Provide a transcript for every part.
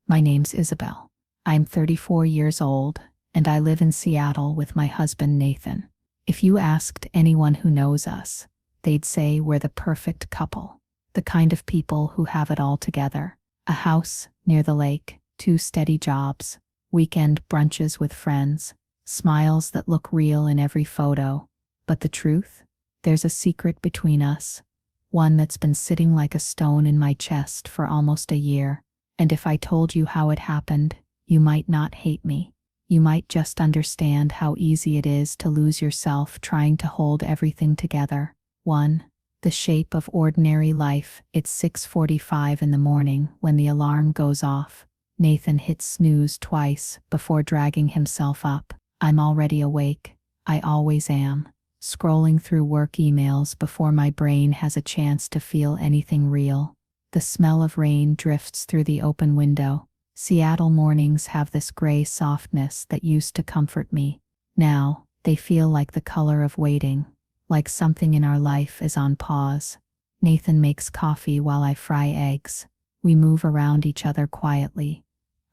My name's Isabel. I'm 34 years old, and I live in Seattle with my husband Nathan. If you asked anyone who knows us, they'd say we're the perfect couple. The kind of people who have it all together. A house near the lake, 2 steady jobs, weekend brunches with friends, smiles that look real in every photo. But the truth? There's a secret between us, one that's been sitting like a stone in my chest for almost a year. And if I told you how it happened, you might not hate me. You might just understand how easy it is to lose yourself trying to hold everything together. 1. The shape of ordinary life. It's 6:45 in the morning when the alarm goes off. Nathan hits snooze twice before dragging himself up. I'm already awake. I always am. Scrolling through work emails before my brain has a chance to feel anything real. The smell of rain drifts through the open window. Seattle mornings have this gray softness that used to comfort me. Now, they feel like the color of waiting, like something in our life is on pause. Nathan makes coffee while I fry eggs. We move around each other quietly,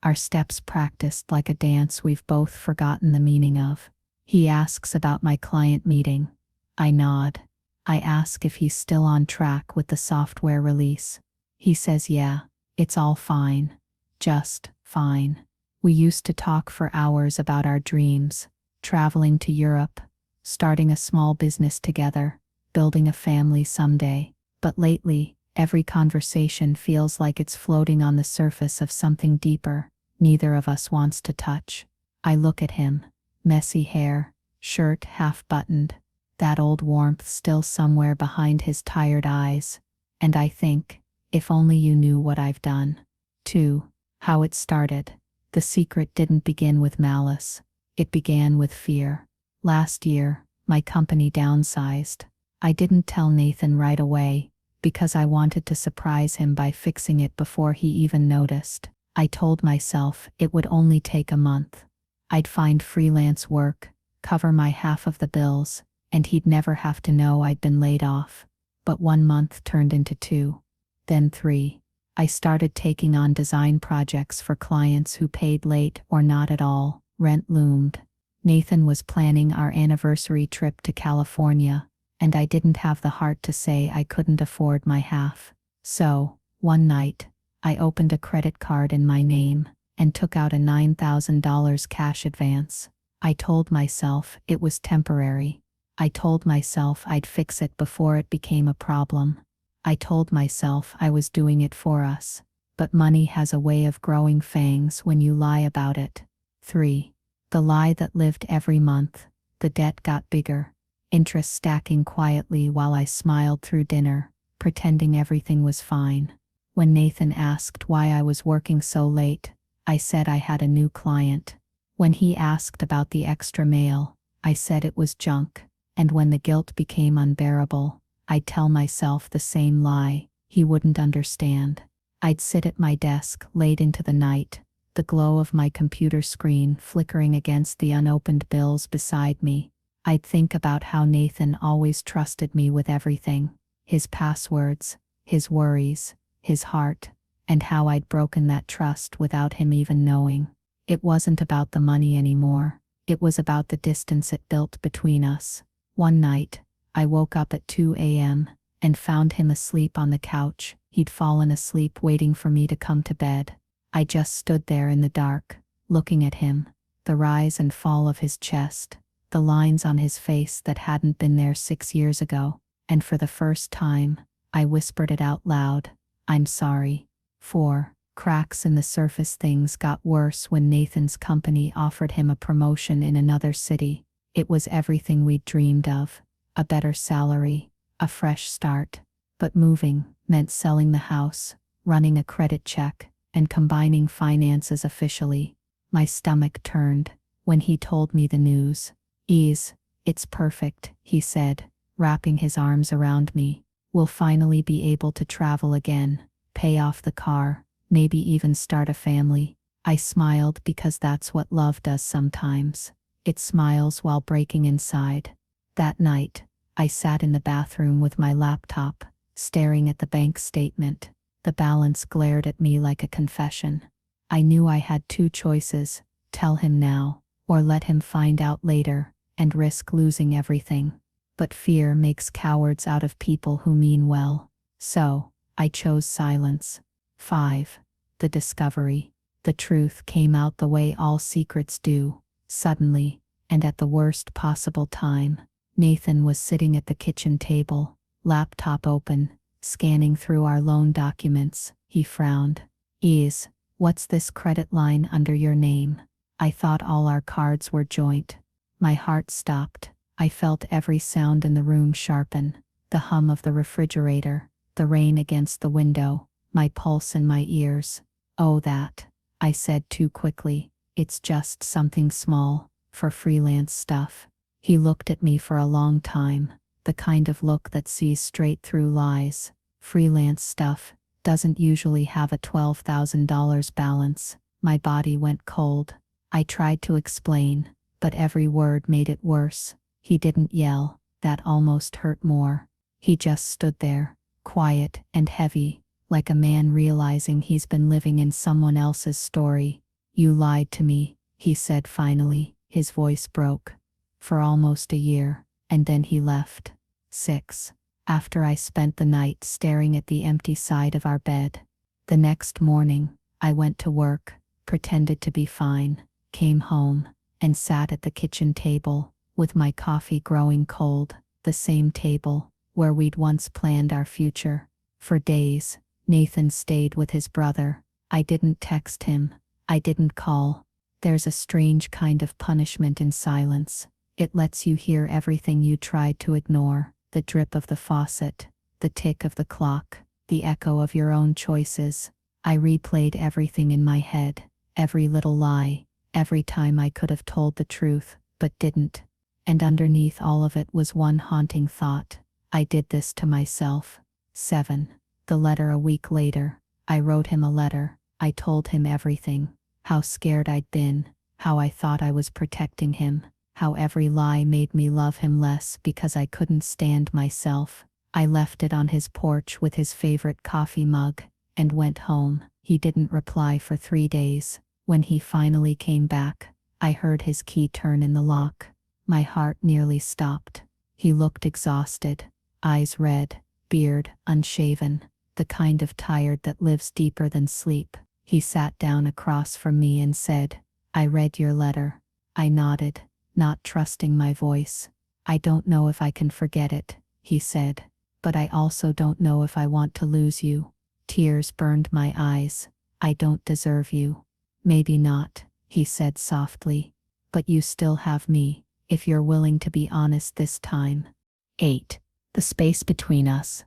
our steps practiced like a dance we've both forgotten the meaning of. He asks about my client meeting. I nod. I ask if he's still on track with the software release. He says yeah, it's all fine. Just fine. We used to talk for hours about our dreams, traveling to Europe, starting a small business together, building a family someday. But lately, every conversation feels like it's floating on the surface of something deeper neither of us wants to touch. I look at him. Messy hair, shirt half buttoned, that old warmth still somewhere behind his tired eyes. And I think, if only you knew what I've done. 2. How it started. The secret didn't begin with malice. It began with fear. Last year, my company downsized. I didn't tell Nathan right away, because I wanted to surprise him by fixing it before he even noticed. I told myself it would only take a month. I'd find freelance work, cover my half of the bills, and he'd never have to know I'd been laid off. But 1 month turned into 2, then 3. I started taking on design projects for clients who paid late or not at all. Rent loomed. Nathan was planning our anniversary trip to California, and I didn't have the heart to say I couldn't afford my half. So, one night, I opened a credit card in my name and took out a $9,000 cash advance. I told myself it was temporary. I told myself I'd fix it before it became a problem. I told myself I was doing it for us. But money has a way of growing fangs when you lie about it. 3. The lie that lived every month. The debt got bigger. Interest stacking quietly while I smiled through dinner, pretending everything was fine. When Nathan asked why I was working so late, I said I had a new client. When he asked about the extra mail, I said it was junk. And when the guilt became unbearable, I'd tell myself the same lie. He wouldn't understand. I'd sit at my desk late into the night, the glow of my computer screen flickering against the unopened bills beside me. I'd think about how Nathan always trusted me with everything, his passwords, his worries, his heart, and how I'd broken that trust without him even knowing. It wasn't about the money anymore. It was about the distance it built between us. One night, I woke up at 2 a.m. and found him asleep on the couch. He'd fallen asleep waiting for me to come to bed. I just stood there in the dark, looking at him, the rise and fall of his chest, the lines on his face that hadn't been there 6 years ago, and for the first time, I whispered it out loud. I'm sorry. 4. Cracks in the surface. Things got worse when Nathan's company offered him a promotion in another city. It was everything we'd dreamed of. A better salary, a fresh start. But moving meant selling the house, running a credit check, and combining finances officially. My stomach turned when he told me the news. It's perfect, he said, wrapping his arms around me. We'll finally be able to travel again, pay off the car, maybe even start a family. I smiled because that's what love does sometimes. It smiles while breaking inside. That night, I sat in the bathroom with my laptop, staring at the bank statement. The balance glared at me like a confession. I knew I had two choices: tell him now, or let him find out later, and risk losing everything. But fear makes cowards out of people who mean well. So, I chose silence. 5. The discovery. The truth came out the way all secrets do, suddenly, and at the worst possible time. Nathan was sitting at the kitchen table, laptop open, scanning through our loan documents. He frowned. "Is, what's this credit line under your name? I thought all our cards were joint." My heart stopped. I felt every sound in the room sharpen: the hum of the refrigerator, the rain against the window, my pulse in my ears. "Oh, that," I said too quickly. "It's just something small, for freelance stuff." He looked at me for a long time, the kind of look that sees straight through lies. "Freelance stuff doesn't usually have a $12,000 balance." My body went cold. I tried to explain, but every word made it worse. He didn't yell. That almost hurt more. He just stood there, quiet and heavy, like a man realizing he's been living in someone else's story. "You lied to me," he said finally. His voice broke. "For almost a year." And then he left. 6. After I spent the night staring at the empty side of our bed. The next morning, I went to work, pretended to be fine, came home, and sat at the kitchen table, with my coffee growing cold, the same table where we'd once planned our future. For days, Nathan stayed with his brother. I didn't text him. I didn't call. There's a strange kind of punishment in silence. It lets you hear everything you tried to ignore: the drip of the faucet, the tick of the clock, the echo of your own choices. I replayed everything in my head, every little lie, every time I could have told the truth, but didn't. And underneath all of it was one haunting thought: I did this to myself. 7. The letter. A week later, I wrote him a letter. I told him everything: how scared I'd been, how I thought I was protecting him, how every lie made me love him less because I couldn't stand myself. I left it on his porch with his favorite coffee mug, and went home. He didn't reply for 3 days. When he finally came back, I heard his key turn in the lock. My heart nearly stopped. He looked exhausted, eyes red, beard unshaven, the kind of tired that lives deeper than sleep. He sat down across from me and said, "I read your letter." I nodded, not trusting my voice. "I don't know if I can forget it," he said, "but I also don't know if I want to lose you." Tears burned my eyes. "I don't deserve you." "Maybe not," he said softly, "but you still have me, if you're willing to be honest this time." 8. The space between us.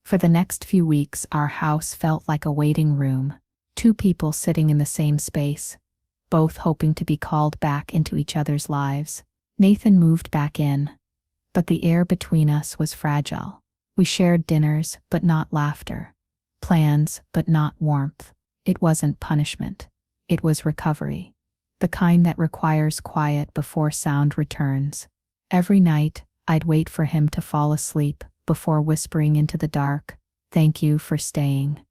For the next few weeks, our house felt like a waiting room. 2 people sitting in the same space, both hoping to be called back into each other's lives. Nathan moved back in, but the air between us was fragile. We shared dinners, but not laughter. Plans, but not warmth. It wasn't punishment. It was recovery. The kind that requires quiet before sound returns. Every night, I'd wait for him to fall asleep before whispering into the dark, "Thank you for staying."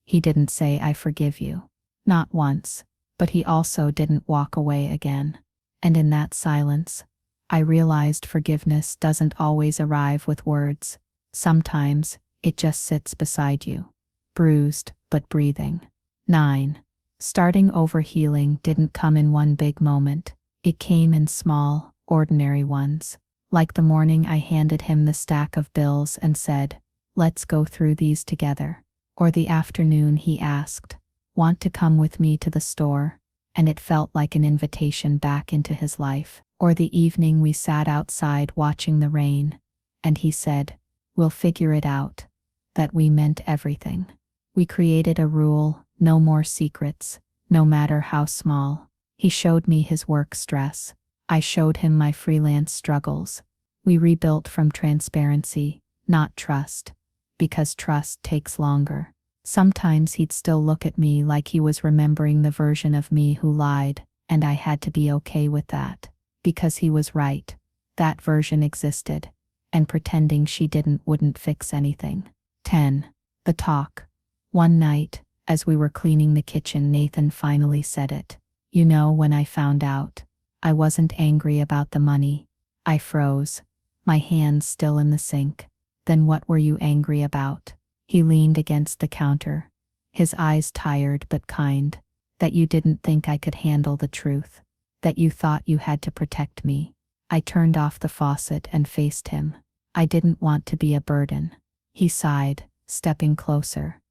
He didn't say, "I forgive you." Not once. But he also didn't walk away again. And in that silence, I realized forgiveness doesn't always arrive with words. Sometimes, it just sits beside you, bruised but breathing. 9. Starting over. Healing didn't come in one big moment. It came in small, ordinary ones. Like the morning I handed him the stack of bills and said, "Let's go through these together." Or the afternoon he asked, "Want to come with me to the store?" And it felt like an invitation back into his life. Or the evening we sat outside watching the rain, and he said, "We'll figure it out." That we meant everything. We created a rule: no more secrets, no matter how small. He showed me his work stress. I showed him my freelance struggles. We rebuilt from transparency, not trust, because trust takes longer. Sometimes he'd still look at me like he was remembering the version of me who lied, and I had to be okay with that, because he was right. That version existed, and pretending she didn't wouldn't fix anything. 10. The talk. One night, As we were cleaning the kitchen, Nathan finally said it. You know, when I found out, I wasn't angry about the money. I froze, my hands still in the sink. Then what were you angry about? He leaned against the counter, his eyes tired but kind. That you didn't think I could handle the truth. That you thought you had to protect me. I turned off the faucet and faced him. I didn't want to be a burden. He sighed, stepping closer.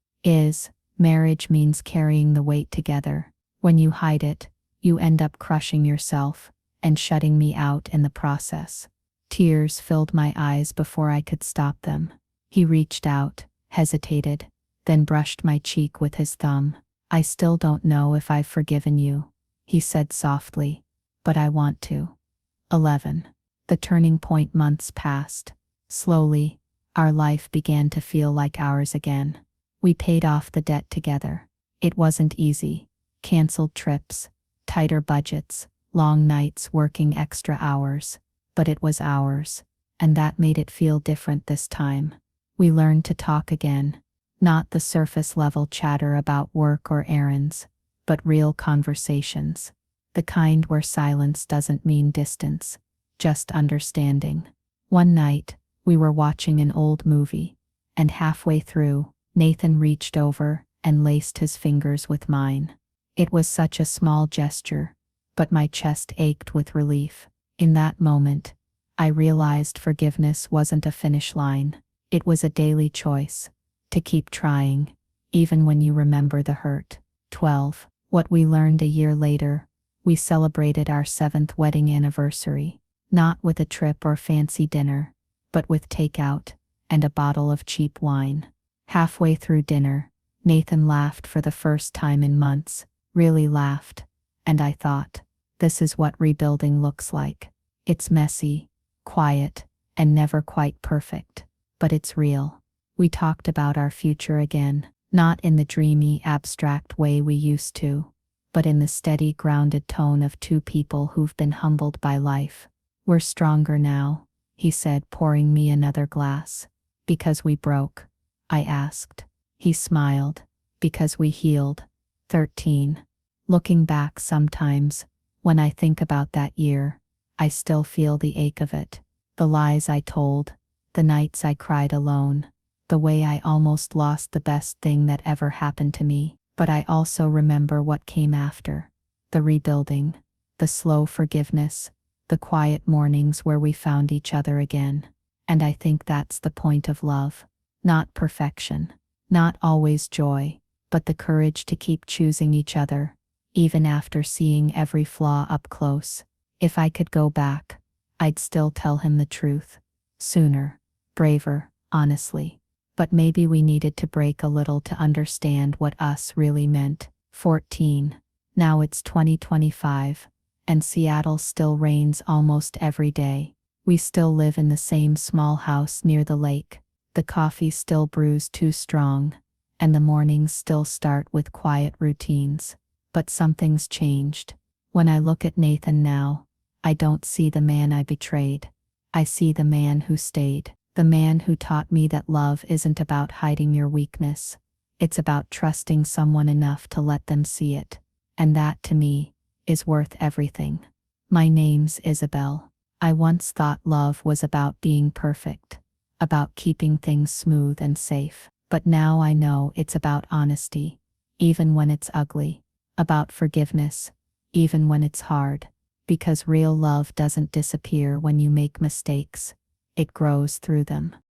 Marriage means carrying the weight together. When you hide it, you end up crushing yourself and shutting me out in the process. Tears filled my eyes before I could stop them. He reached out, hesitated, then brushed my cheek with his thumb. I still don't know if I've forgiven you, he said softly, but I want to. 11. The turning point months passed. Slowly, our life began to feel like ours again. We paid off the debt together. It wasn't easy. Canceled trips, tighter budgets, long nights working extra hours. But it was ours, and that made it feel different this time. We learned to talk again. Not the surface level chatter about work or errands, but real conversations. The kind where silence doesn't mean distance, just understanding. One night, we were watching an old movie, and halfway through, Nathan reached over and laced his fingers with mine. It was such a small gesture, but my chest ached with relief. In that moment, I realized forgiveness wasn't a finish line. It was a daily choice. To keep trying, even when you remember the hurt. 12. What we learned a year later, we celebrated our 7th wedding anniversary. Not with a trip or fancy dinner, but with takeout and a bottle of cheap wine. Halfway through dinner, Nathan laughed for the first time in months, really laughed, and I thought, this is what rebuilding looks like. It's messy, quiet, and never quite perfect, but it's real. We talked about our future again, not in the dreamy, abstract way we used to, but in the steady, grounded tone of two people who've been humbled by life. We're stronger now, he said, pouring me another glass. Because we broke, I asked. He smiled. Because we healed. 13. Looking back sometimes, when I think about that year, I still feel the ache of it. The lies I told, the nights I cried alone, the way I almost lost the best thing that ever happened to me. But I also remember what came after. The rebuilding, the slow forgiveness, the quiet mornings where we found each other again. And I think that's the point of love. Not perfection, not always joy, but the courage to keep choosing each other, even after seeing every flaw up close. If I could go back, I'd still tell him the truth. Sooner, braver, honestly. But maybe we needed to break a little to understand what us really meant. 14. Now it's 2025, and Seattle still rains almost every day. We still live in the same small house near the lake. The coffee still brews too strong, and the mornings still start with quiet routines. But something's changed. When I look at Nathan now, I don't see the man I betrayed. I see the man who stayed. The man who taught me that love isn't about hiding your weakness. It's about trusting someone enough to let them see it. And that, to me, is worth everything. My name's Isabel. I once thought love was about being perfect, about keeping things smooth and safe. But now I know it's about honesty, even when it's ugly. About forgiveness, even when it's hard. Because real love doesn't disappear when you make mistakes. It grows through them.